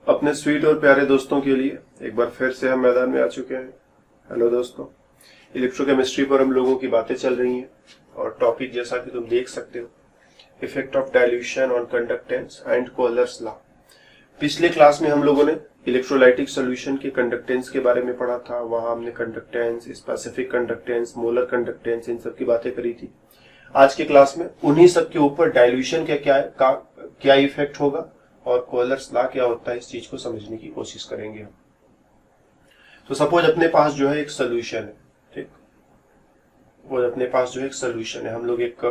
अपने स्वीट और प्यारे दोस्तों के लिए एक बार फिर से हम मैदान में आ चुके हैं। हेलो दोस्तों, इलेक्ट्रोकेमिस्ट्री पर हम लोगों की बातें चल रही हैं और टॉपिक जैसा कि तुम देख सकते हो, effect of dilution on conductance and Kohlrausch's law. पिछले क्लास में हम लोगों ने इलेक्ट्रोलाइटिक सॉल्यूशन के कंडक्टेंस के बारे में पढ़ा था। वहां हमने conductance, specific conductance, molar conductance, इन सब की बातें करी थी। आज के क्लास में उन्हीं सब के ऊपर डाइल्यूशन का क्या इफेक्ट होगा और कोहलर्स लॉ क्या होता है, इस चीज को समझने की कोशिश करेंगे हम। तो सपोज अपने पास जो है एक सोल्यूशन है, ठीक। वो अपने पास जो है एक सोल्यूशन है, हम लोग एक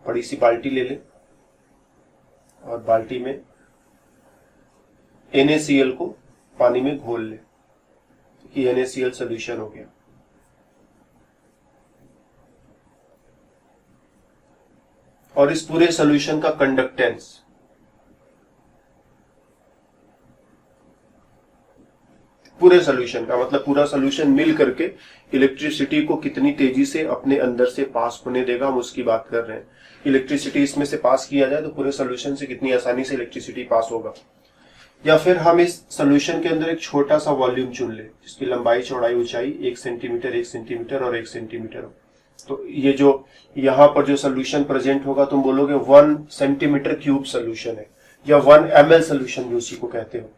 बड़ी सी बाल्टी ले लें और बाल्टी में NaCl को पानी में घोल लें कि NaCl सोल्यूशन हो गया। और इस पूरे सोल्यूशन का कंडक्टेंस पूरे सोल्यूशन का मतलब पूरा सोल्यूशन मिल करके इलेक्ट्रिसिटी को कितनी तेजी से अपने अंदर से पास होने देगा, हम उसकी बात कर रहे हैं। इलेक्ट्रिसिटी इसमें से पास किया जाए तो पूरे सोल्यूशन से कितनी आसानी से इलेक्ट्रिसिटी पास होगा। या फिर हम इस सोल्यूशन के अंदर एक छोटा सा वॉल्यूम चुन ले जिसकी लंबाई, चौड़ाई, ऊंचाई 1 सेंटीमीटर, 1 सेंटीमीटर और 1 सेंटीमीटर हो। तो ये जो यहां पर जो सोल्यूशन प्रेजेंट होगा, तुम बोलोगे 1 सेंटीमीटर क्यूब सोल्यूशन है या 1 ml सोल्यूशन भी उसी को कहते हो।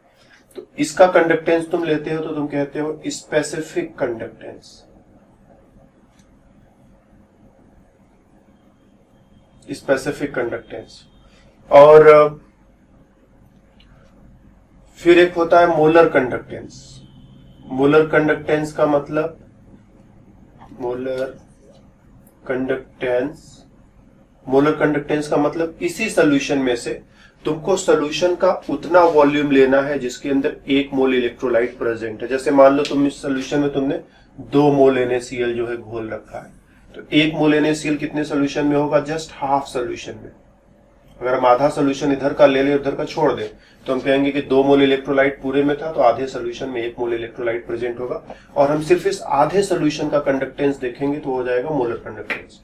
तो इसका कंडक्टेंस तुम लेते हो तो तुम कहते हो स्पेसिफिक कंडक्टेंस। Specific conductance. और फिर एक होता है मोलर कंडक्टेंस। मोलर कंडक्टेंस का मतलब मोलर कंडक्टेंस का मतलब इसी सोल्यूशन में से तुमको सोल्यूशन का उतना वॉल्यूम लेना है जिसके अंदर 1 मोल इलेक्ट्रोलाइट प्रेजेंट है। जैसे मान लो तुम इस सोल्यूशन में तुमने 2 मोल NaCl जो है घोल रखा है, तो 1 मोल NaCl कितने सोल्यूशन में होगा? जस्ट हाफ सोल्यूशन में। अगर हम आधा सोल्यूशन इधर का ले ले उधर का छोड़ दे तो हम कहेंगे कि 2 मोल इलेक्ट्रोलाइट पूरे में था, तो आधे सोल्यूशन में 1 मोल इलेक्ट्रोलाइट प्रेजेंट होगा। और हम सिर्फ इस आधे सोल्यूशन का कंडक्टेंस देखेंगे तो हो जाएगा मोलर कंडक्टेंस।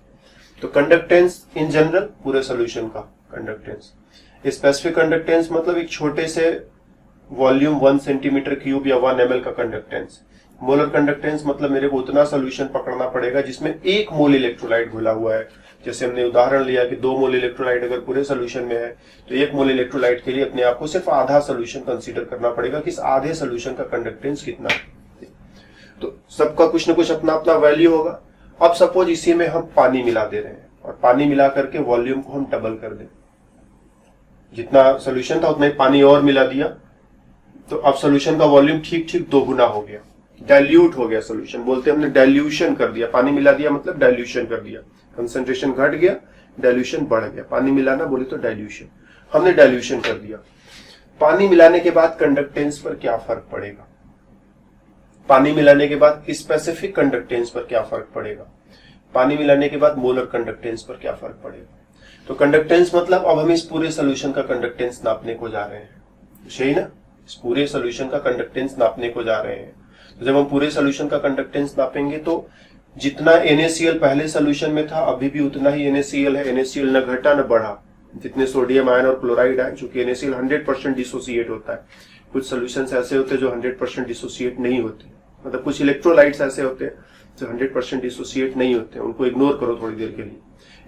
तो कंडक्टेंस इन जनरल पूरे सोल्यूशन का कंडक्टेंस। स्पेसिफिक कंडक्टेंस मतलब एक छोटे से वॉल्यूम 1 सेंटीमीटर क्यूब या 1 ml का कंडक्टेंस। मोलर कंडक्टेंस मतलब मेरे को उतना सोल्यूशन पकड़ना पड़ेगा जिसमें 1 मोल इलेक्ट्रोलाइट घुला हुआ है। जैसे हमने उदाहरण लिया कि 2 मोल इलेक्ट्रोलाइट अगर पूरे सोल्यूशन में है तो 1 मोल इलेक्ट्रोलाइट के लिए अपने आप को सिर्फ आधा सोल्यूशन कंसीडर करना पड़ेगा कि इस आधे सोल्यूशन का कंडक्टेंस कितना है। तो सबका कुछ ना कुछ अपना अपना वैल्यू होगा। अब सपोज इसी में हम पानी मिला दे रहे हैं और पानी मिला करके वॉल्यूम को हम डबल कर दें। जितना सोल्यूशन था उतना ही पानी और मिला दिया, तो अब सोल्यूशन का वॉल्यूम ठीक ठीक 2 गुना हो गया, डाइल्यूट हो गया सोल्यूशन। बोलते हमने डाइल्यूशन कर दिया। पानी मिला दिया मतलब डाइल्यूशन कर दिया। कंसंट्रेशन घट गया, डाइल्यूशन बढ़ गया। पानी मिलाना बोले तो डाइल्यूशन। हमने डाइल्यूशन कर दिया। पानी मिलाने के बाद कंडक्टेंस पर क्या फर्क पड़ेगा? पानी मिलाने के बाद स्पेसिफिक कंडक्टेंस पर क्या फर्क पड़ेगा? पानी मिलाने के बाद मोलर कंडक्टेंस पर क्या फर्क पड़ेगा? तो कंडक्टेंस मतलब अब हम इस पूरे सोल्यूशन का कंडक्टेंस नापने को जा रहे हैं, सही ना? इस पूरे सोल्यूशन का कंडक्टेंस नापने को जा रहे हैं। तो जब हम पूरे सोल्यूशन का कंडक्टेंस नापेंगे तो जितना NaCl पहले सोल्यूशन में था अभी भी उतना ही NaCl है। NaCl न घटा न बढ़ा। जितने सोडियम आयन और क्लोराइड आए, चूंकि NaCl 100% डिसोसिएट होता है। कुछ सोल्यूशंस ऐसे होते हैं जो 100% डिसोसिएट नहीं होते, मतलब कुछ इलेक्ट्रोलाइट्स ऐसे होते हैं जो 100% डिसोसिएट नहीं होते, उनको इग्नोर करो थोड़ी देर के लिए।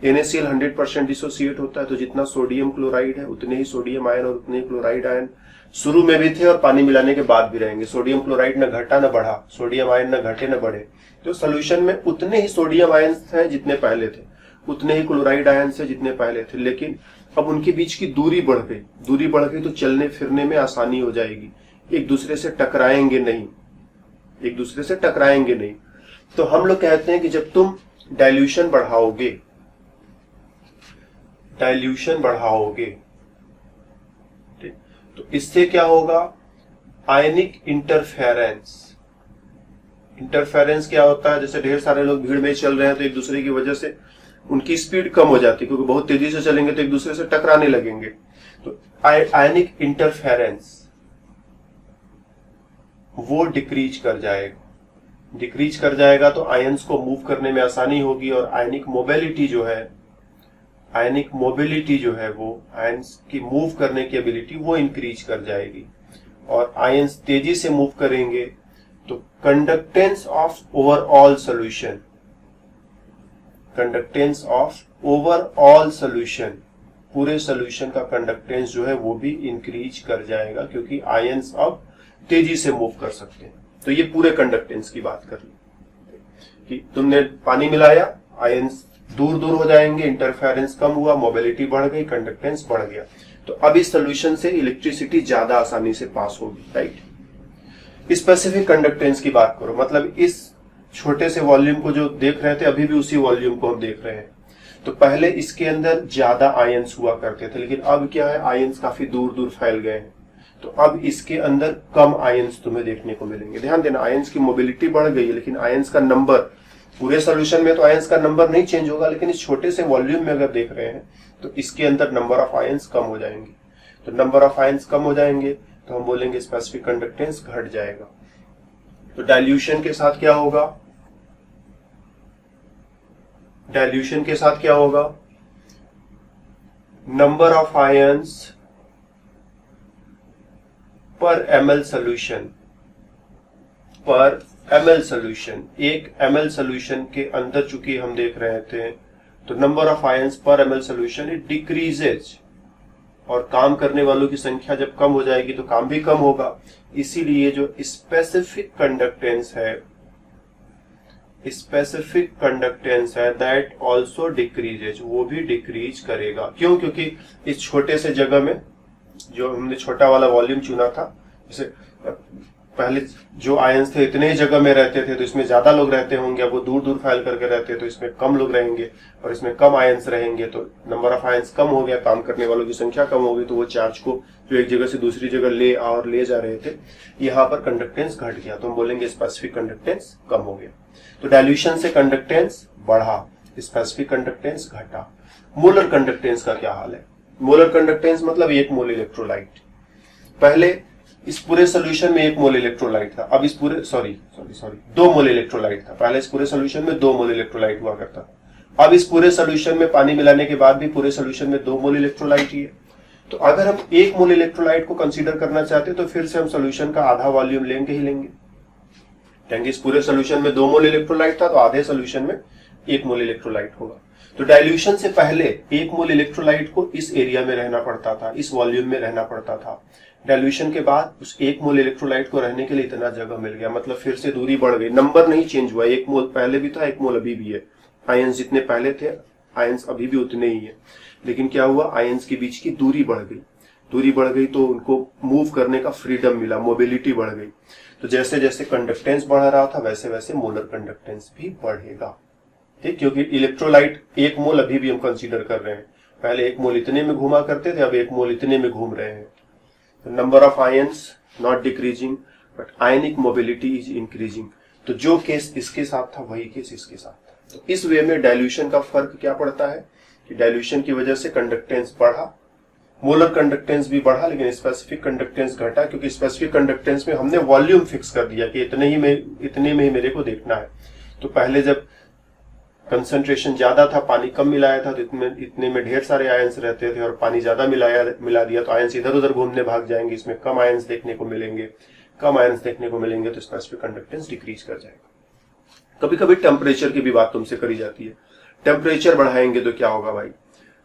NaCl 100% डिसोसिएट होता है, तो जितना सोडियम क्लोराइड है उतने ही सोडियम आयन और उतने ही क्लोराइड आयन शुरू में भी थे और पानी मिलाने के बाद भी रहेंगे। सोडियम क्लोराइड न घटा न बढ़ा, सोडियम आयन न घटे न बढ़े। तो सोल्यूशन में उतने ही सोडियम आयन हैं जितने पहले थे, उतने ही क्लोराइड आयन से जितने पहले थे, लेकिन अब उनके बीच की दूरी बढ़ गई। दूरी बढ़ गई तो चलने फिरने में आसानी हो जाएगी, एक दूसरे से टकराएंगे नहीं, एक दूसरे से टकराएंगे नहीं। तो हम लोग कहते हैं कि जब तुम डाइल्यूशन बढ़ाओगे, ठीक, तो इससे क्या होगा? आयनिक इंटरफेरेंस क्या होता है? जैसे ढेर सारे लोग भीड़ में चल रहे हैं तो एक दूसरे की वजह से उनकी स्पीड कम हो जाती है, क्योंकि बहुत तेजी से चलेंगे तो एक दूसरे से टकराने लगेंगे। तो आयनिक इंटरफेरेंस वो डिक्रीज कर जाएगा तो आयंस को मूव करने में आसानी होगी और आयनिक मोबिलिटी जो है वो आयंस की मूव करने की एबिलिटी वो इंक्रीज कर जाएगी। और आयंस तेजी से मूव करेंगे तो conductance of overall solution, conductance of overall solution, पूरे सॉल्यूशन का कंडक्टेंस जो है वो भी इंक्रीज कर जाएगा, क्योंकि आयंस अब तेजी से मूव कर सकते हैं। तो ये पूरे कंडक्टेंस की बात कर ली कि तुमने पानी मिलाया, आयंस दूर दूर हो जाएंगे, इंटरफेरेंस कम हुआ, मोबिलिटी बढ़ गई, कंडक्टेंस बढ़ गया। तो अब इस सॉल्यूशन से इलेक्ट्रिसिटी ज्यादा आसानी से पास होगी, राइट। स्पेसिफिक कंडक्टेंस की बात करो, मतलब इस छोटे से वॉल्यूम को जो देख रहे थे अभी भी उसी वॉल्यूम को हम देख रहे हैं। तो पहले इसके अंदर ज्यादा आयंस हुआ करते थे, लेकिन अब क्या है, आयंस काफी दूर दूर फैल गए हैं। तो अब इसके अंदर कम आयंस तुम्हें देखने को मिलेंगे। ध्यान देना, आयंस की मोबिलिटी बढ़ गई है, लेकिन आयंस का नंबर, पूरे सॉल्यूशन में तो आयंस का नंबर नहीं चेंज होगा, लेकिन इस छोटे से वॉल्यूम में अगर देख रहे हैं तो इसके अंदर नंबर ऑफ आयंस कम हो जाएंगे। तो नंबर ऑफ आयंस कम हो जाएंगे तो हम बोलेंगे स्पेसिफिक कंडक्टेंस घट जाएगा। तो डाइल्यूशन के साथ क्या होगा, डाइल्यूशन के साथ क्या होगा, नंबर ऑफ आयंस पर ml सॉल्यूशन, पर ml सॉल्यूशन, एक ml सॉल्यूशन के अंदर चूंकि हम देख रहे थे तो नंबर ऑफ आयंस पर ml सॉल्यूशन इट डिक्रीजेज, और काम करने वालों की संख्या जब कम हो जाएगी तो काम भी कम होगा। इसीलिए जो स्पेसिफिक कंडक्टेंस है, स्पेसिफिक कंडक्टेंस है दैट ऑल्सो डिक्रीजेज, वो भी डिक्रीज करेगा। क्यों? क्योंकि इस छोटे से जगह में जो हमने छोटा वाला वॉल्यूम चुना था, जैसे पहले जो आयंस थे इतने ही जगह में रहते थे तो इसमें ज्यादा लोग रहते होंगे, अब वो दूर दूर फैल करके रहते तो इसमें कम लोग रहेंगे, और इसमें कम आयंस रहेंगे तो नंबर ऑफ आयंस कम हो गया, काम करने वालों की संख्या कम हो गई, तो वो चार्ज को जो एक जगह से दूसरी जगह ले जा रहे थे, यहाँ पर कंडक्टेंस घट गया, तो हम बोलेंगे स्पेसिफिक कंडक्टेंस कम हो गया। तो डाइल्यूशन से कंडक्टेंस बढ़ा, स्पेसिफिक कंडक्टेंस घटा। मोलर कंडक्टेंस का क्या हाल है? मोलर कंडक्टेंस मतलब 1 मोल इलेक्ट्रोलाइट। पहले इस पूरे सॉल्यूशन में 1 मोल इलेक्ट्रोलाइट था, अब इस पूरे 2 मोल इलेक्ट्रोलाइट था। पहले इस पूरे सॉल्यूशन में 2 मोल इलेक्ट्रोलाइट हुआ करता था। अब इस पूरे सॉल्यूशन में पानी मिलाने के बाद भी पूरे सॉल्यूशन में 2 मोल इलेक्ट्रोलाइट ही है। तो अगर हम 1 मोल इलेक्ट्रोलाइट को कंसीडर करना चाहते हैं तो फिर से हम सॉल्यूशन का आधा वॉल्यूम लेंगे ही लेंगे, क्योंकि इस पूरे सॉल्यूशन में 2 मोल इलेक्ट्रोलाइट था तो आधे सॉल्यूशन में 1 मोल इलेक्ट्रोलाइट होगा। तो डाइल्यूशन से पहले 1 मोल इलेक्ट्रोलाइट को इस एरिया में रहना पड़ता था, इस वॉल्यूम में रहना पड़ता था। डाइल्यूशन के बाद उस 1 मोल इलेक्ट्रोलाइट को रहने के लिए इतना जगह मिल गया, मतलब फिर से दूरी बढ़ गई, नंबर नहीं चेंज हुआ। 1 मोल पहले भी था, 1 मोल अभी भी है। आयंस जितने पहले थे आयंस अभी भी उतने ही है, लेकिन क्या हुआ, आयंस के बीच की दूरी बढ़ गई। दूरी बढ़ गई तो उनको मूव करने का फ्रीडम मिला, मोबिलिटी बढ़ गई। तो जैसे जैसे कंडक्टेंस बढ़ रहा था वैसे वैसे मोलर कंडक्टेंस भी बढ़ेगा, ठीक। क्योंकि इलेक्ट्रोलाइट 1 मोल अभी भी हम कंसीडर कर रहे हैं, पहले 1 मोल इतने में घुमा करते थे, अब 1 मोल इतने में घूम रहे हैं। तो number of ions not decreasing but ionic mobility is increasing. तो जो केस इसके साथ था वही केस इसके साथ था। तो इस वे में डाइल्यूशन का फर्क क्या पड़ता है कि डाइल्यूशन की वजह से कंडक्टेंस बढ़ा, मोलर कंडक्टेंस भी बढ़ा, लेकिन स्पेसिफिक कंडक्टेंस घटा, क्योंकि स्पेसिफिक कंडक्टेंस में हमने वॉल्यूम फिक्स कर दिया कि इतने में ही मेरे को देखना है। तो पहले जब कंसंट्रेशन ज्यादा था, पानी कम मिलाया था, तो इतने में ढेर सारे आयंस रहते थे, और पानी ज्यादा मिला दिया तो आयंस इधर उधर घूमने भाग जाएंगे, इसमें कम आयंस देखने को मिलेंगे। कम आयंस देखने को मिलेंगे तो स्पेसिफिक कंडक्टेंस डिक्रीज कर जाएगा। कभी कभी टेम्परेचर की भी बात तुमसे करी जाती है, टेम्परेचर बढ़ाएंगे तो क्या होगा भाई?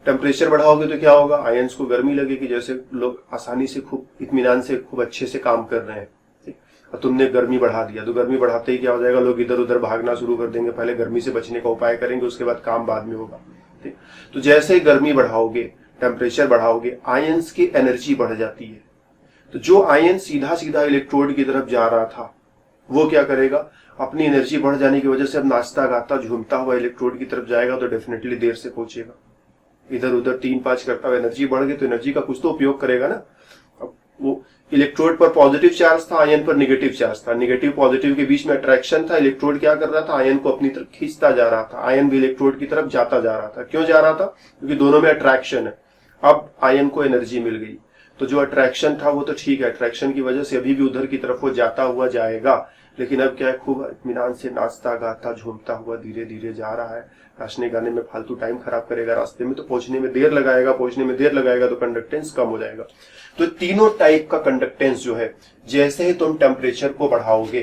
टेम्परेचर बढ़ाओगे तो क्या होगा, आयंस को गर्मी लगेगी, जैसे लोग आसानी से खूब इत्मीनान से खूब अच्छे से काम कर रहे हैं, और तुमने गर्मी बढ़ा दिया, तो गर्मी बढ़ाते ही क्या हो जाएगा, लोग इधर उधर भागना शुरू कर देंगे, पहले गर्मी से बचने का उपाय करेंगे, उसके बाद काम बाद में होगा, ठीक। तो जैसे ही गर्मी बढ़ाओगे, टेम्परेचर बढ़ाओगे, आयंस की एनर्जी बढ़ जाती है। तो जो आयन सीधा सीधा इलेक्ट्रोड की तरफ जा रहा था वो क्या करेगा, अपनी एनर्जी बढ़ जाने की वजह से अब नाचता गाता झूमता हुआ इलेक्ट्रोड की तरफ जाएगा, तो डेफिनेटली देर से पहुंचेगा। इधर उधर 3-5 करता हुआ एनर्जी बढ़ गई तो एनर्जी का कुछ तो उपयोग करेगा ना। अब वो इलेक्ट्रोड पर पॉजिटिव चार्ज था, आयन पर नेगेटिव चार्ज था, नेगेटिव पॉजिटिव के बीच में अट्रैक्शन था। इलेक्ट्रोड क्या कर रहा था, आयन को अपनी तरफ खींचता जा रहा था, आयन भी इलेक्ट्रोड की तरफ जाता जा रहा था। क्यों जा रहा था? क्योंकि दोनों में अट्रैक्शन है। अब आयन को एनर्जी मिल गई, तो जो अट्रैक्शन था वो तो ठीक है, अट्रैक्शन की वजह से अभी भी उधर की तरफ वो जाता हुआ जाएगा, लेकिन अब क्या है, खूब इत्मीनान से नाचता गाता झूमता हुआ धीरे धीरे जा रहा है। नाचने गाने में फालतू टाइम खराब करेगा रास्ते में तो पहुंचने में देर लगाएगा, तो कंडक्टेंस कम हो जाएगा। तो तीनों टाइप का कंडक्टेंस जो है, जैसे ही तुम टेम्परेचर को बढ़ाओगे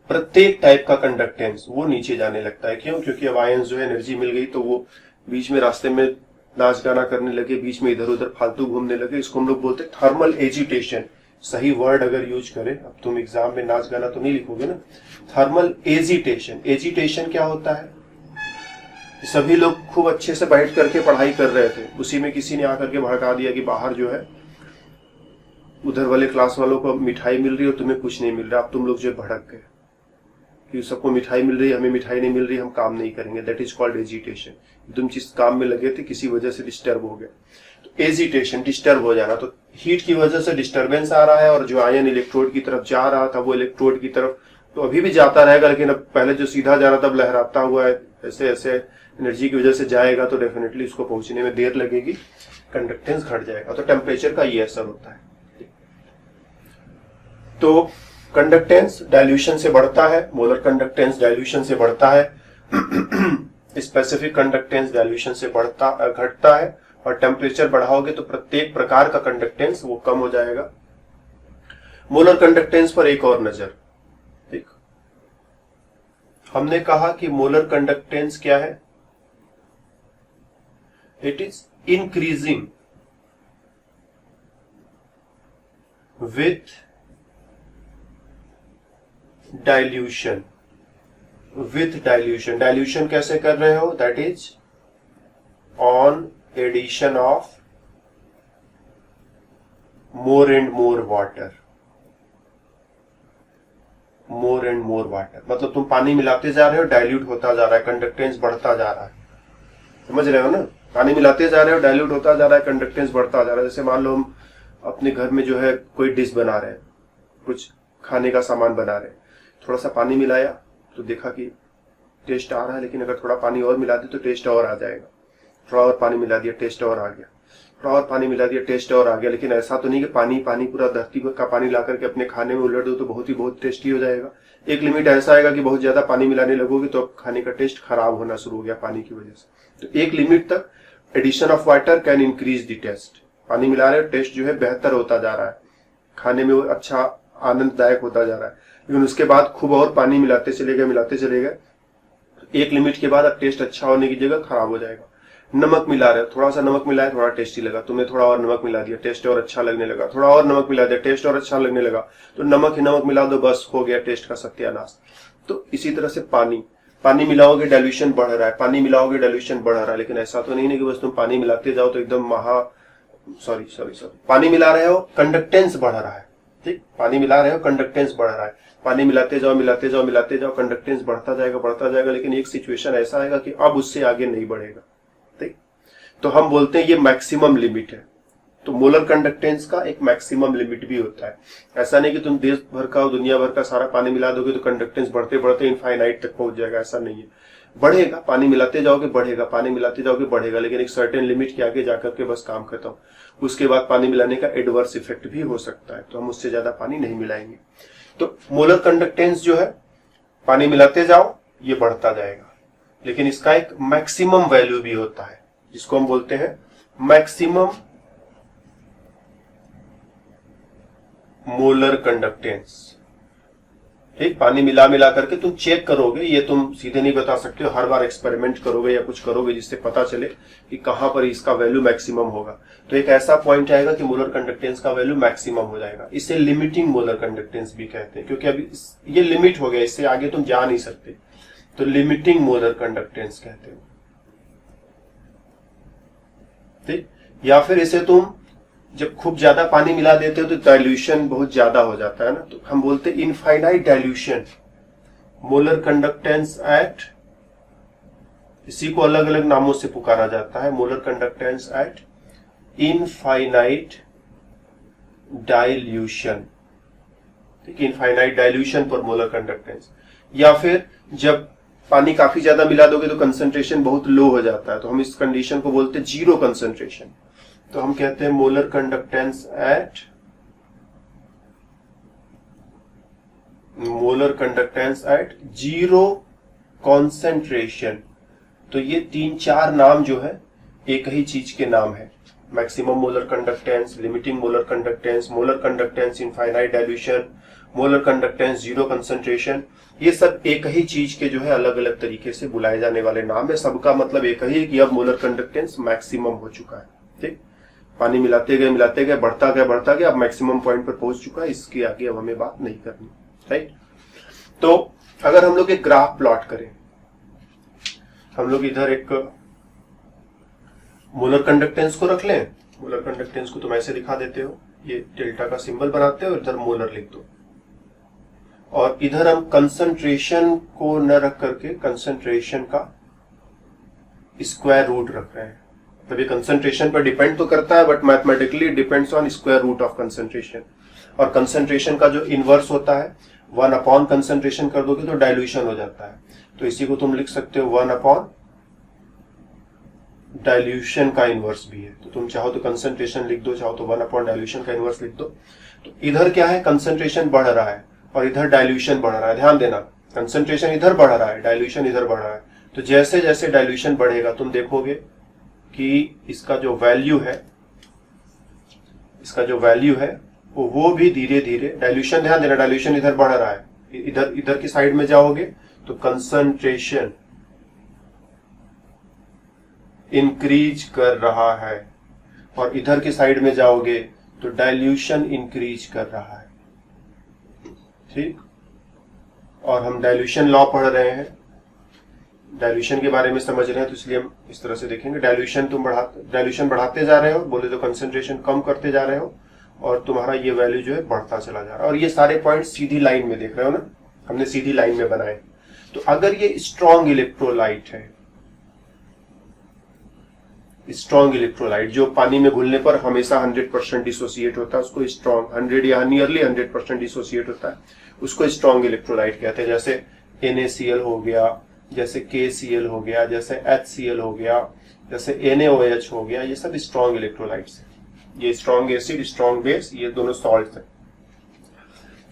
प्रत्येक टाइप का कंडक्टेंस वो नीचे जाने लगता है। क्यों? क्योंकि अब आयंस जो है एनर्जी मिल गई तो वो बीच में रास्ते में नाच गाना करने लगे, बीच में इधर उधर फालतू घूमने लगे। इसको हम लोग बोलते हैं थर्मल एजिटेशन। सही वर्ड अगर यूज करें, अब तुम एग्जाम में नाच गाना तो नहीं लिखोगे ना, थर्मल एजिटेशन। एजिटेशन क्या होता है? सभी लोग खूब अच्छे से बैठ करके पढ़ाई कर रहे थे, उसी में किसी ने आकर के भड़का दिया कि बाहर जो है उधर वाले क्लास वालों को मिठाई मिल रही है और तुम्हें कुछ नहीं मिल रहा। अब तुम लोग जो भड़क गए कि सबको मिठाई मिल रही है, हमें मिठाई नहीं मिल रही, हम काम नहीं करेंगे। That is called agitation. तुम जिस काम में लगे थे किसी वजह से डिस्टर्ब हो गए, तो एजिटेशन, डिस्टर्ब हो जाना। तो हीट की वजह से डिस्टर्बेंस आ रहा है और जो आयन इलेक्ट्रोड की तरफ जा रहा था वो इलेक्ट्रोड की तरफ तो अभी भी जाता रहेगा, लेकिन अब पहले जो सीधा जा रहा था अब लहराता हुआ है, ऐसे ऐसे एनर्जी की वजह से जाएगा, तो डेफिनेटली उसको पहुंचने में देर लगेगी, कंडक्टेंस घट जाएगा। तो टेम्परेचर का ये असर होता है। तो कंडक्टेंस डाइल्यूशन से बढ़ता है, मोलर कंडक्टेंस डाइल्यूशन से बढ़ता है, स्पेसिफिक कंडक्टेंस डाइल्यूशन से घटता है, और टेम्परेचर बढ़ाओगे तो प्रत्येक प्रकार का कंडक्टेंस वो कम हो जाएगा। मोलर कंडक्टेंस पर एक और नजर। ठीक, हमने कहा कि मोलर कंडक्टेंस क्या है? It is increasing with dilution. With dilution, dilution कैसे कर रहे हो? That is on addition of more and more water. More and more water मतलब तुम पानी मिलाते जा रहे हो, डाइल्यूट होता जा रहा है, कंडक्टेंस बढ़ता जा रहा है। समझ रहे हो ना? पानी मिलाते जा रहे हो, डाइल्यूट होता जा रहा है, कंडक्टेंस बढ़ता जा रहा है। जैसे मान लो हम अपने घर में जो है कोई डिश बना रहे हैं, कुछ खाने का सामान बना रहे हैं, थोड़ा सा पानी मिलाया तो देखा कि टेस्ट आ रहा है, लेकिन अगर थोड़ा पानी और मिला दे तो टेस्ट और आ जाएगा। थोड़ा और पानी मिला दिया, टेस्ट और आ गया, थोड़ा और पानी मिला दिया, टेस्ट और आ गया। लेकिन ऐसा तो नहीं कि पानी पानी पूरा धरती का पानी ला करके अपने खाने में उलट दो तो बहुत टेस्टी हो जाएगा। एक लिमिट ऐसा आएगा कि बहुत ज्यादा पानी मिलाने लगोगे तो अब खाने का टेस्ट खराब होना शुरू हो गया पानी की वजह से। तो एक लिमिट तक addition of water can increase the taste. पानी मिला रहे हो, टेस्ट जो है बेहतर होता जा रहा है, खाने में वो अच्छा आनंददायक होता जा रहा है। लेकिन उसके बाद खूब और पानी मिलाते चले गए, एक लिमिट के बाद अब टेस्ट अच्छा होने की जगह खराब हो जाएगा। नमक मिला रहे हो, थोड़ा सा नमक मिलाया, थोड़ा टेस्टी लगा, तुमने थोड़ा और नमक मिला दिया, टेस्ट और अच्छा लगने लगा, थोड़ा और नमक मिला दिया, टेस्ट और अच्छा लगने लगा, तो नमक ही नमक मिला दो, बस हो गया टेस्ट का सत्यानाश। तो इसी तरह से पानी मिलाओगे डाइल्यूशन बढ़ रहा है, पानी मिलाओगे डाइल्यूशन बढ़ रहा है। लेकिन ऐसा तो नहीं है कि बस तुम पानी मिलाते जाओ तो एकदम सॉरी पानी मिला रहे हो, कंडक्टेंस बढ़ रहा है। ठीक, पानी मिला रहे हो, कंडक्टेंस बढ़ रहा है, पानी मिलाते जाओ, कंडक्टेंस बढ़ता जाएगा, लेकिन एक सिचुएशन ऐसा आएगा कि अब उससे आगे नहीं बढ़ेगा। ठीक, तो हम बोलते हैं ये मैक्सिमम लिमिट है। तो मोलर कंडक्टेंस का एक मैक्सिमम लिमिट भी होता है। ऐसा नहीं कि तुम देश भर का और दुनिया भर का सारा पानी मिला दोगे तो कंडक्टेंस बढ़ते बढ़ते इनफाइनाइट तक पहुंच जाएगा, ऐसा नहीं है। बढ़ेगा, पानी मिलाते जाओगे बढ़ेगा, पानी मिलाते जाओगे बढ़ेगा, लेकिन एक सर्टेन लिमिट के आगे जाकर के बस काम खत्म। उसके बाद पानी मिलाने का एडवर्स इफेक्ट भी हो सकता है, तो हम उससे ज्यादा पानी नहीं मिलाएंगे। तो मोलर कंडक्टेंस जो है, पानी मिलाते जाओ ये बढ़ता जाएगा, लेकिन इसका एक मैक्सिमम वैल्यू भी होता है जिसको हम बोलते हैं मैक्सिमम मोलर कंडक्टेंस। ठीक, पानी मिला करके तुम चेक करोगे, ये तुम सीधे नहीं बता सकते हो, हर बार एक्सपेरिमेंट करोगे या कुछ करोगे जिससे पता चले कि कहां पर इसका वैल्यू मैक्सिमम होगा। तो एक ऐसा पॉइंट आएगा कि मोलर कंडक्टेंस का वैल्यू मैक्सिमम हो जाएगा। इसे लिमिटिंग मोलर कंडक्टेंस भी कहते हैं, क्योंकि अभी ये लिमिट हो गया, इससे आगे तुम जा नहीं सकते, तो लिमिटिंग मोलर कंडक्टेंस कहते हैं। ठीक, या फिर इसे तुम जब खूब ज्यादा पानी मिला देते हो तो डाइल्यूशन बहुत ज्यादा हो जाता है ना, तो हम बोलते हैं infinite dilution molar conductance at, इसी को अलग अलग नामों से पुकारा जाता है, molar conductance at infinite dilution. ठीक, इनफाइनाइट डाइल्यूशन पर मोलर कंडक्टेंस। या फिर जब पानी काफी ज्यादा मिला दोगे तो कंसंट्रेशन बहुत लो हो जाता है, तो हम इस कंडीशन को बोलते हैं जीरो कंसंट्रेशन। तो हम कहते हैं molar conductance at zero concentration. तो ये 3-4 नाम जो है एक ही चीज के नाम है, maximum molar conductance, limiting molar conductance इन finite dilution, molar conductance, zero concentration. ये सब एक ही चीज के जो है अलग अलग तरीके से बुलाए जाने वाले नाम है। सबका मतलब एक ही है कि अब मोलर कंडक्टेंस मैक्सिमम हो चुका है। ठीक, पानी मिलाते गए बढ़ता गया, अब मैक्सिमम पॉइंट पर पहुंच चुका है। इसके आगे अब हमें बात नहीं करनी। राइट, तो अगर हम लोग एक ग्राफ प्लॉट करें, हम लोग इधर एक मोलर कंडक्टेंस को रख लें। मोलर कंडक्टेंस को तुम ऐसे दिखा देते हो, ये डेल्टा का सिंबल बनाते हो, इधर मोलर लिख दो, और इधर हम कंसंट्रेशन को न रख करके कंसंट्रेशन का स्क्वायर रूट रख रहे हैं। तब ये कंसंट्रेशन पर डिपेंड तो करता है, but mathematically depends on square root of concentration. और कंसंट्रेशन का जो इनवर्स होता है 1 कंसंट्रेशन कर दोगे तो डाइल्यूशन हो जाता है। तो इसी को तुम लिख सकते हो 1 डाइल्यूशन का इनवर्स भी है। तो तुम चाहो तो कंसंट्रेशन लिख दो, चाहो तो 1 डाइल्यूशन का इनवर्स लिख दो। तो इधर क्या है, कंसंट्रेशन बढ़ रहा है और इधर डाइल्यूशन बढ़ रहा है। ध्यान देना, कंसंट्रेशन इधर बढ़ रहा है, डाइल्यूशन इधर बढ़ रहा है। तो जैसे जैसे डाइल्यूशन बढ़ेगा तुम देखोगे कि इसका जो वैल्यू है वो भी धीरे धीरे डाइल्यूशन, ध्यान देना डाइल्यूशन इधर बढ़ रहा है, इधर की साइड में जाओगे तो कंसंट्रेशन इंक्रीज कर रहा है, और इधर की साइड में जाओगे तो डाइल्यूशन इंक्रीज कर रहा है। ठीक, और हम डाइल्यूशन लॉ पढ़ रहे हैं, डाइल्यूशन के बारे में समझ रहे हैं, तो इसलिए हम इस तरह से देखेंगे। डाइल्यूशन बढ़ाते जा रहे हो, बोले तो कंसंट्रेशन कम करते जा रहे हो, और तुम्हारा ये वैल्यू जो है बढ़ता चला जा रहा है। और ये सारे पॉइंट सीधी लाइन में देख रहे हो ना, हमने सीधी लाइन में बनाए। तो अगर ये स्ट्रॉन्ग इलेक्ट्रोलाइट है, स्ट्रॉन्ग इलेक्ट्रोलाइट जो पानी में घुलने पर हमेशा 100% डिसोसिएट होता है, उसको स्ट्रॉन्ग 100 या नियरली 100% डिसोसिएट होता है, उसको स्ट्रॉन्ग इलेक्ट्रोलाइट कहते हैं। जैसे NaCl हो गया, जैसे KCl हो गया, जैसे HCl हो गया, जैसे NaOH हो गया, ये सब स्ट्रॉन्ग इलेक्ट्रोलाइट्स है। ये स्ट्रॉन्ग एसिड, स्ट्रॉन्ग बेस, ये दोनों सॉल्ट है।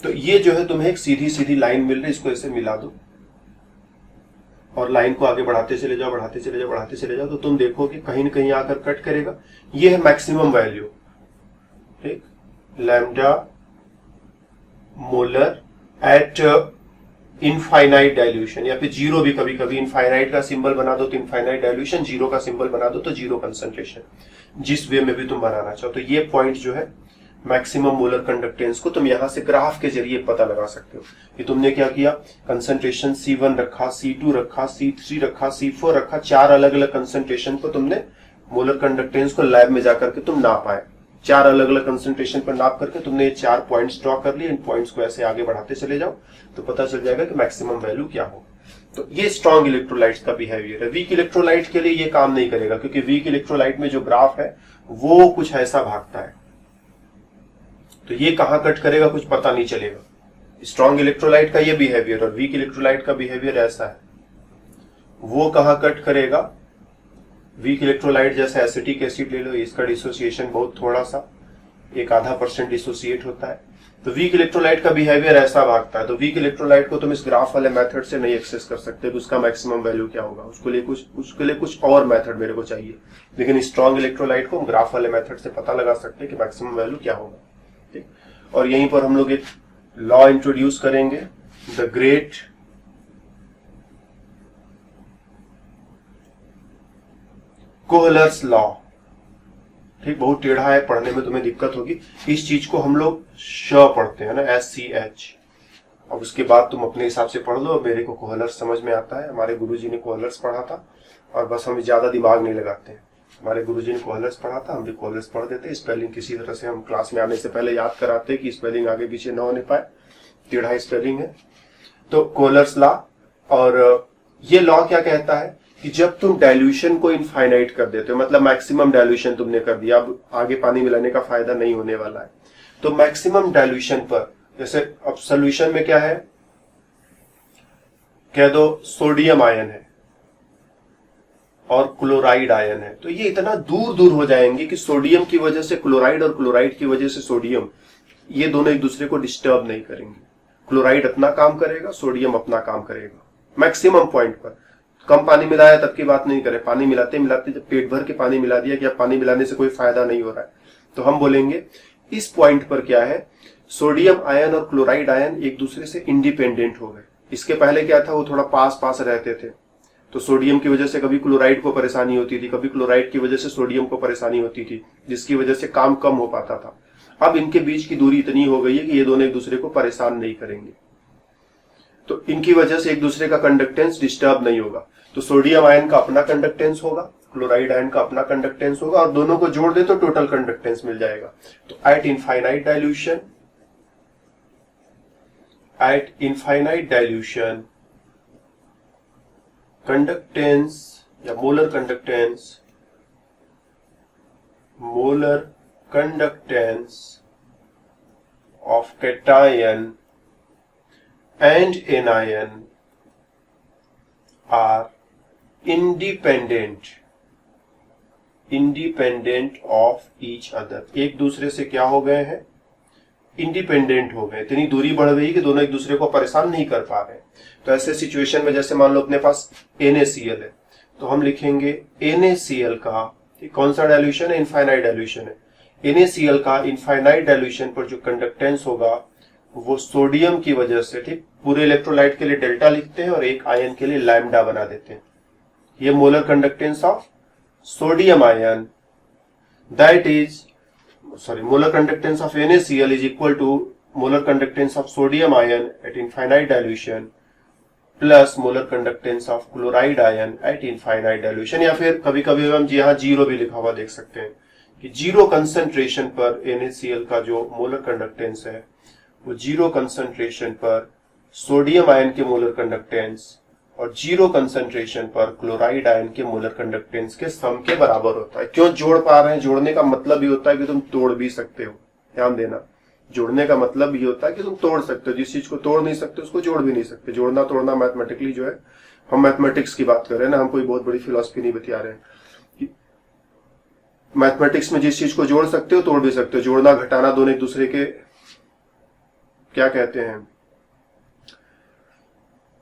तो ये जो है तुम्हें एक सीधी सीधी लाइन मिल रही है, इसको ऐसे मिला दो और लाइन को आगे बढ़ाते चले जाओ, तो तुम देखोगे कहीं न कहीं आकर कट करेगा। ये है मैक्सिमम वैल्यू। ठीक, lambda molar eight infinite dilution, या फिर जीरो भी कभी कभी, इनफाइनाइट का सिंबल बना दो तो इनफाइनाइट डाइल्यूशन, जीरो का सिंबल बना दो तो जीरो कंसंट्रेशन, जिस वे में भी तुम बनाना चाहो। तो ये पॉइंट जो है मैक्सिमम मोलर कंडक्टेंस को तुम यहां से ग्राफ के जरिए पता लगा सकते हो कि तुमने क्या किया, कंसंट्रेशन C1 रखा, C2 रखा, C3 रखा, C4 रखा, 4 अलग अलग कंसंट्रेशन को तुमने मोलर कंडक्टेंस को लैब में जाकर के तुम नाप पाए। 4 अलग अलग कंसंट्रेशन पर नाप करके तुमने ये 4 पॉइंट्स ड्रॉ कर लिए। इन पॉइंट्स को ऐसे आगे बढ़ाते चले जाओ तो पता चल जाएगा कि मैक्सिमम वैल्यू क्या हो। तो ये स्ट्रॉन्ग इलेक्ट्रोलाइट्स का बिहेवियर है। वीक इलेक्ट्रोलाइट के लिए ये काम नहीं करेगा, क्योंकि वीक इलेक्ट्रोलाइट में जो ग्राफ है वो कुछ ऐसा भागता है, तो ये कहां कट करेगा कुछ पता नहीं चलेगा। स्ट्रॉन्ग इलेक्ट्रोलाइट का ये बिहेवियर और वीक इलेक्ट्रोलाइट का बिहेवियर ऐसा है, वो कहां कट करेगा। वीक इलेक्ट्रोलाइट जैसे एसिटिक एसिड ले लो, इसका डिसोसिएशन बहुत थोड़ा सा 0.5% डिसोसिएट होता है। तो वीक इलेक्ट्रोलाइट का बिहेवियर ऐसा भागता है। तो वीक इलेक्ट्रोलाइट को तुम इस ग्राफ वाले मेथड से नहीं एक्सेस कर सकते कि उसका मैक्सिमम वैल्यू क्या होगा, उसके लिए कुछ और मेथड मेरे को चाहिए। लेकिन स्ट्रॉन्ग इलेक्ट्रोलाइट को हम ग्राफ वाले मेथड से पता लगा सकते हैं कि मैक्सिमम वैल्यू क्या होगा। ठीक, और यहीं पर हम लोग एक लॉ इंट्रोड्यूस करेंगे, द ग्रेट कोहलर्स लॉ। ठीक, बहुत टेढ़ा है, पढ़ने में तुम्हें दिक्कत होगी। इस चीज को हम लोग श पढ़ते हैं ना, SCH। अब उसके बाद तुम अपने हिसाब से पढ़ लो। मेरे को कोहलर्स समझ में आता है, हमारे गुरुजी ने कोहलर्स पढ़ा था, और बस हम ज्यादा दिमाग नहीं लगाते हैं। हमारे गुरुजी ने कोहलर्स पढ़ा था, हम भी कोहलर्स पढ़ देते। स्पेलिंग किसी तरह से हम क्लास में आने से पहले याद कराते कि स्पेलिंग आगे पीछे न होने पाए, टेढ़ा स्पेलिंग है। तो कोहलर्स लॉ, और ये लॉ क्या कहता है कि जब तुम डाइल्यूशन को इनफाइनाइट कर देते हो, मतलब मैक्सिमम डाइल्यूशन तुमने कर दिया, अब आगे पानी मिलाने का फायदा नहीं होने वाला है, तो मैक्सिमम डाइल्यूशन पर, जैसे अब सोल्यूशन में क्या है, कह दो सोडियम आयन है, और क्लोराइड आयन है, तो ये इतना दूर दूर हो जाएंगे कि सोडियम की वजह से क्लोराइड और क्लोराइड की वजह से सोडियम, ये दोनों एक दूसरे को डिस्टर्ब नहीं करेंगे। क्लोराइड अपना काम करेगा, सोडियम अपना काम करेगा मैक्सिमम पॉइंट पर। कम पानी मिलाया तब की बात नहीं करें, पानी मिलाते मिलाते जब पेट भर के पानी मिला दिया कि अब पानी मिलाने से कोई फायदा नहीं हो रहा है, तो हम बोलेंगे इस पॉइंट पर क्या है, सोडियम आयन और क्लोराइड आयन एक दूसरे से इंडिपेंडेंट हो गए। इसके पहले क्या था, वो थोड़ा पास पास रहते थे, तो सोडियम की वजह से कभी क्लोराइड को परेशानी होती थी, कभी क्लोराइड की वजह से सोडियम को परेशानी होती थी, जिसकी वजह से काम कम हो पाता था। अब इनके बीच की दूरी इतनी हो गई है कि ये दोनों एक दूसरे को परेशान नहीं करेंगे, तो इनकी वजह से एक दूसरे का कंडक्टेंस डिस्टर्ब नहीं होगा। तो सोडियम आयन का अपना कंडक्टेंस होगा, क्लोराइड आयन का अपना कंडक्टेंस होगा, और दोनों को जोड़ दे तो टोटल कंडक्टेंस मिल जाएगा। तो एट इनफाइनाइट डाइल्यूशन कंडक्टेंस या molar conductance of cation and anion are independent of each other। एक दूसरे से क्या हो गए हैं, इंडिपेंडेंट हो गए, इतनी दूरी बढ़ गई कि दोनों एक दूसरे को परेशान नहीं कर पा रहे। तो ऐसे सिचुएशन में जैसे मान लो अपने पास NaCl है, तो हम लिखेंगे NaCl का कौन सा डाइल्यूशन है, इनफाइनाइट डाइल्यूशन है। NaCl का इनफाइनाइट डाइल्यूशन पर जो कंडक्टेंस होगा वो सोडियम की वजह से, ठीक, पूरे इलेक्ट्रोलाइट के लिए डेल्टा लिखते हैं और एक आयन के लिए लैम्डा बना देते हैं। ये molar conductance of sodium ion, that is molar conductance of NaCl is equal to molar conductance of sodium ion at infinite dilution plus molar conductance of chloride ion at infinite dilution. या फिर कभी कभी हम यहाँ zero भी लिखा हुआ देख सकते हैं कि जीरो कंसंट्रेशन पर NaCl का जो मोलर कंडक्टेंस है वो जीरो कंसंट्रेशन पर सोडियम आयन के मोलर कंडक्टेंस और जीरो कंसंट्रेशन पर क्लोराइड आयन के मोलर कंडक्टेंस के सम के बराबर होता है। क्यों जोड़ पा रहे हैं, जोड़ने का मतलब ये होता है कि तुम तोड़ भी सकते हो, ध्यान देना, जोड़ने का मतलब ये होता है कि तुम तोड़ सकते हो। जिस चीज को तोड़ नहीं सकते उसको जोड़ भी नहीं सकते। जोड़ना तोड़ना मैथमेटिकली जो है, हम मैथमेटिक्स की बात कर रहे हैं ना, हम कोई बहुत बड़ी फिलॉसफी नहीं बता रहे हैं। मैथमेटिक्स में जिस चीज को जोड़ सकते हो तोड़ भी सकते हो। जोड़ना घटाना दोनों एक दूसरे के क्या कहते हैं,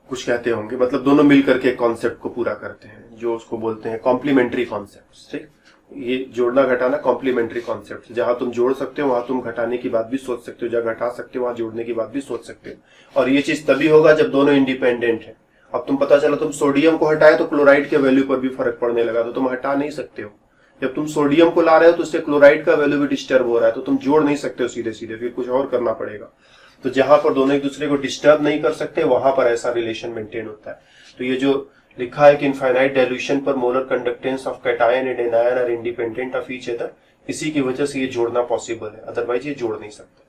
कुछ कहते होंगे, मतलब दोनों मिलकर के कॉन्सेप्ट को पूरा करते हैं, जो उसको बोलते हैं कॉम्प्लीमेंट्री कॉन्सेप्ट। ठीक, ये जोड़ना घटाना कॉम्प्लीमेंट्री कॉन्सेप्ट, जहां तुम जोड़ सकते हो वहां तुम घटाने की बात भी सोच सकते हो, जहां घटा सकते हो वहां जोड़ने की बात भी सोच सकते हो। और ये चीज तभी होगा जब दोनों इंडिपेंडेंट है। अब तुम पता चला तुम सोडियम को हटाए तो क्लोराइड के वैल्यू पर भी फर्क पड़ने लगा, तो तुम हटा नहीं सकते हो। जब तुम सोडियम को ला रहे हो तो उससे क्लोराइड का वैल्यू भी डिस्टर्ब हो रहा है, तो तुम जोड़ नहीं सकते हो सीधे सीधे, फिर कुछ और करना पड़ेगा। तो जहां पर दोनों एक दूसरे को डिस्टर्ब नहीं कर सकते वहां पर ऐसा रिलेशन मेंटेन होता है। तो ये जो लिखा है कि इनफाइनाइट डाइल्यूशन पर molar conductance of cation and anion are independent of each other, इसी की वजह से ये जोड़ना पॉसिबल है, अदरवाइज ये जोड़ नहीं सकते।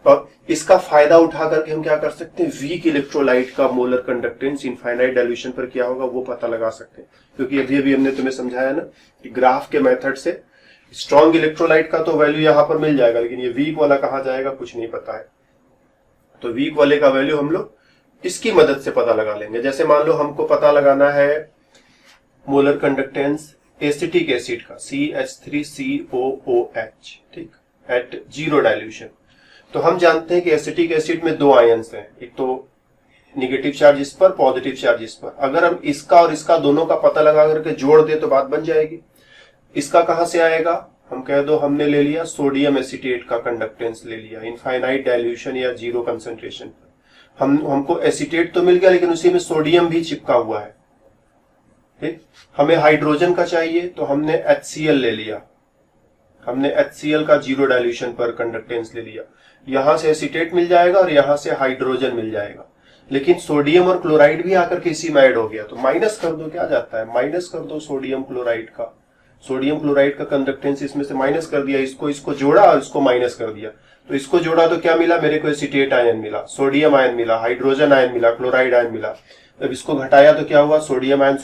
और इसका फायदा उठा करके हम क्या कर सकते हैं, वीक इलेक्ट्रोलाइट का मोलर कंडक्टेंस इनफाइनाइट डाइल्यूशन पर क्या होगा वो पता लगा सकते हैं। क्योंकि अभी अभी हमने तुम्हें समझाया ना कि ग्राफ के मेथड से स्ट्रॉन्ग इलेक्ट्रोलाइट का तो वैल्यू यहां पर मिल जाएगा, लेकिन ये वीक वाला कहां जाएगा कुछ नहीं पता है। तो वीक वाले का वैल्यू हम लोग इसकी मदद से पता लगा लेंगे। जैसे मान लो हमको पता लगाना है मोलर कंडक्टेंस एसिटिक एसिड का CH3COOH, ठीक, एट जीरो डाइल्यूशन। तो हम जानते हैं कि एसिटिक एसिड में दो आयंस हैं, एक तो निगेटिव चार्ज इस पर, पॉजिटिव चार्ज इस पर। अगर हम इसका और इसका दोनों का पता लगा करके जोड़ दे तो बात बन जाएगी। इसका कहां से आएगा, हम कह दो हमने ले लिया सोडियम एसीटेट का कंडक्टेंस ले लिया इनफाइनाइट डाइल्यूशन या जीरो कंसंट्रेशन पर। हमको एसीटेट तो मिल गया लेकिन उसी में सोडियम भी चिपका हुआ है, ठीक। हमें हाइड्रोजन का चाहिए तो हमने HCl ले लिया, हमने HCl का जीरो डाइल्यूशन पर कंडक्टेंस ले लिया। यहां से एसीटेट मिल जाएगा और यहां से हाइड्रोजन मिल जाएगा, लेकिन सोडियम और क्लोराइड भी आकर के इसी में ऐड हो गया। तो माइनस कर दो, क्या जाता है, माइनस कर दो सोडियम क्लोराइड का। सोडियम क्लोराइड का कंडक्टेंस इसमें से माइनस कर दिया, इसको जोड़ा और इसको माइनस कर दिया। तो इसको जोड़ा तो क्या मिला, मेरे को एसीटेट आयन मिला, सोडियम आयन मिला, हाइड्रोजन आयन मिला, क्लोराइड आयन मिला। जब इसको घटाया तो क्या हुआ, सोडियम आयन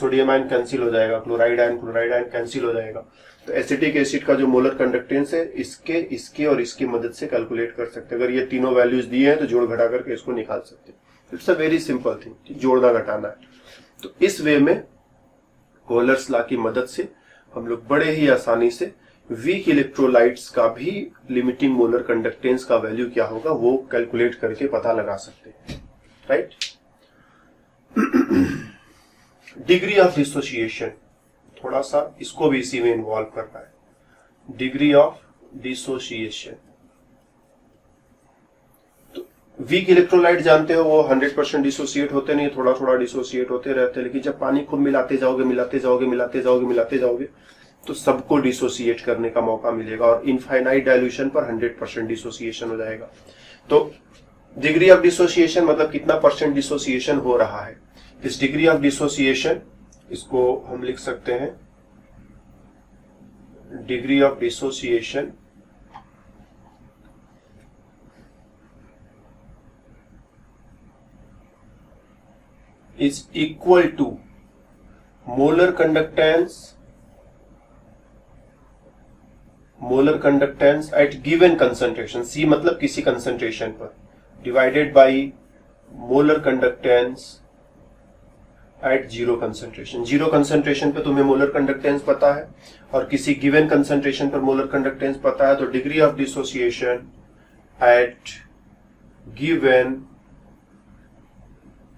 कैंसिल हो जाएगा, क्लोराइड आयन कैंसिल हो जाएगा। तो एसिटिक एसिड का जो मोलर कंडक्टेंस है इसके और इसकी मदद से कैलकुलेट कर सकते हैं। अगर ये तीनों वैल्यूज दिए हैं तो जोड़ घटा करके इसको निकाल सकते हैं। It's a very simple thing, जोड़ना घटाना है। तो इस वे में कोहलर्स लॉ की मदद से हम लोग बड़े ही आसानी से वीक इलेक्ट्रोलाइट्स का भी लिमिटिंग मोलर कंडक्टेंस का वैल्यू क्या होगा वो कैलकुलेट करके पता लगा सकते हैं, राइट। डिग्री ऑफ डिसोसिएशन, थोड़ा सा इसको भी इसी में इन्वॉल्व करना है। डिग्री ऑफ डिसोसिएशन, तो वीक इलेक्ट्रोलाइट जानते हो वो 100% डिसोसिएट होते नहीं, थोड़ा थोड़ा डिसोसिएट होते रहते हैं, लेकिन जब पानी खूब मिलाते जाओगे तो सबको डिसोसिएट करने का मौका मिलेगा और इनफाइनाइट डाइल्यूशन पर 100% डिसोसिएशन हो जाएगा। तो डिग्री ऑफ डिसोसिएशन मतलब कितना परसेंट डिसोसिएशन हो रहा है। इस डिग्री ऑफ डिसोसिएशन इसको हम लिख सकते हैं degree of dissociation is equal to molar conductance at given concentration, C मतलब किसी कंसंट्रेशन पर, divided by molar conductance at zero concentration. Zero concentration पे तुम्हें मोलर कंडक्टेंस पता है और किसी गिवन कंसंट्रेशन पर मोलर कंडक्टेंस पता है, तो degree of dissociation at given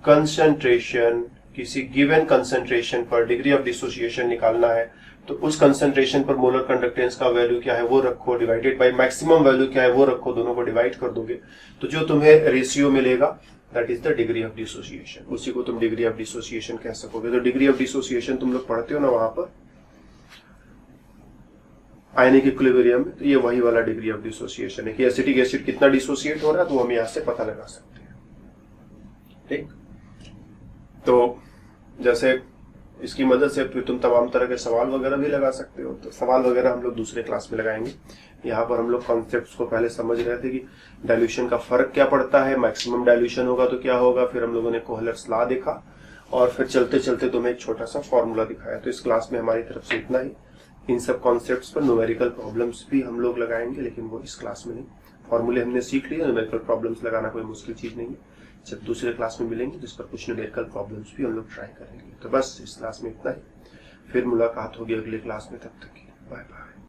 concentration, किसी गिवन कंसंट्रेशन पर डिग्री ऑफ डिसोसिएशन निकालना है तो उस कंसंट्रेशन पर मोलर कंडक्टेंस का वैल्यू क्या है वो रखो, डिवाइडेड बाय मैक्सिमम वैल्यू क्या है वो रखो, दोनों को डिवाइड कर दोगे तो जो तुम्हें रेशियो मिलेगा that is the degree of dissociation, उसी को तुम डिग्री ऑफ डिसोसिएशन कह सकोगे। तो डिग्री ऑफ डिसोसिएशन तुम लोग पढ़ते हो ना वहां पर आयनिक इक्विलिब्रियम में, तो ये वही वाला डिग्री ऑफ डिसोसिएशन है कि एसिटिक एसिड कितना डिसोसिएट हो रहा है तो हम यहां से पता लगा सकते हैं, ठीक। तो जैसे इसकी मदद से फिर तुम तमाम तरह के सवाल वगैरह भी लगा सकते हो, तो सवाल वगैरह हम लोग दूसरे क्लास में लगाएंगे। यहाँ पर हम लोग कॉन्सेप्ट्स को पहले समझ रहे थे कि डाइल्यूशन का फर्क क्या पड़ता है, मैक्सिमम डाइल्यूशन होगा तो क्या होगा, फिर हम लोगों ने कोहलर्स लॉ देखा और फिर चलते चलते तुम्हें एक छोटा सा फॉर्मूला दिखाया। तो इस क्लास में हमारी तरफ से इतना ही। इन सब कॉन्सेप्ट्स पर न्यूमेरिकल प्रॉब्लम्स भी हम लोग लगाएंगे, लेकिन वो इस क्लास में नहीं। फॉर्मूले हमने सीख लिए, न्यूमेरिकल प्रॉब्लम्स लगाना कोई मुश्किल चीज नहीं है। जब दूसरे क्लास में मिलेंगे जिस पर कुछ न्यूमेरिकल प्रॉब्लम्स भी हम लोग ट्राई करेंगे। तो बस इस क्लास में इतना ही, फिर मुलाकात होगी अगले क्लास में, तब तक बाय बाय।